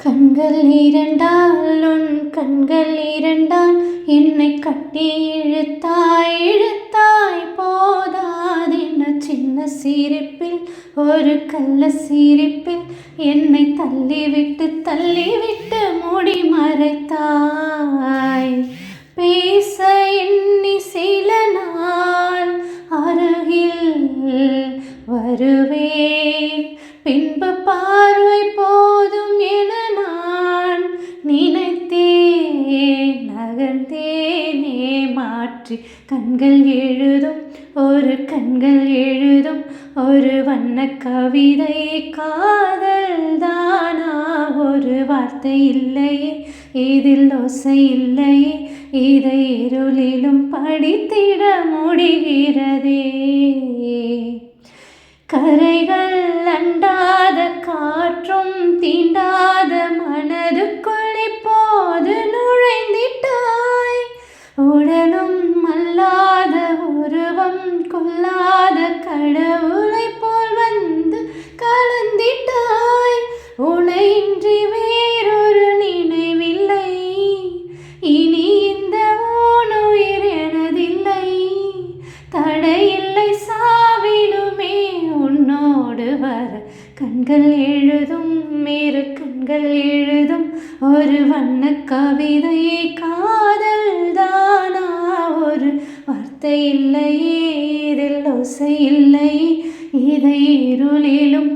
கண்கள் இரண்டால் உன் கண்கள் இரண்டால் என்னை கட்டி இழுத்தாய் இழுத்தாய் போதாதென்ன சின்ன சிரிப்பில் ஒரு கள்ள சிரிப்பில் என்னை தள்ளிவிட்டு மூடி மறைத்தாய். பேச எண்ணி சில நாள் அருகில் வருவேன், பின்பு பார்வை போதும் என நான் நினைத்தேன். நகர்ந்தேனே மாற்றி கண்கள் எழுதும் ஒரு வண்ண கவிதை. காதல் தானா ஒரு வார்த்தை இல்லையே, இதில் ஓசை இல்லையே, இதை இருளிலும் படித்திட முடிகிறதே. கரைகள் அண்டாத காற்றும் தீண்டாத மனதுக்குள் இப்போது நுழைந்திட்டாய். உடலும் அல்லாத உருவம் கொள்ளாத கடவுளை போல் வந்து கலந்திட்டாய். உனையின்றி வேறொரு நினைவில்லை, இனி இந்த ஊனுயிர் எனதில்லை. தடையில்லை சாவிலுமே உன்னோடு வர கண்கள் எழுதும் இரு கண்கள் எழுதும் ஒரு வண்ண கவிதை. காதல் தானா ஒரு வார்த்தை இல்லையே, இதில் ஓசை இல்லையே, இதை இருளிலும்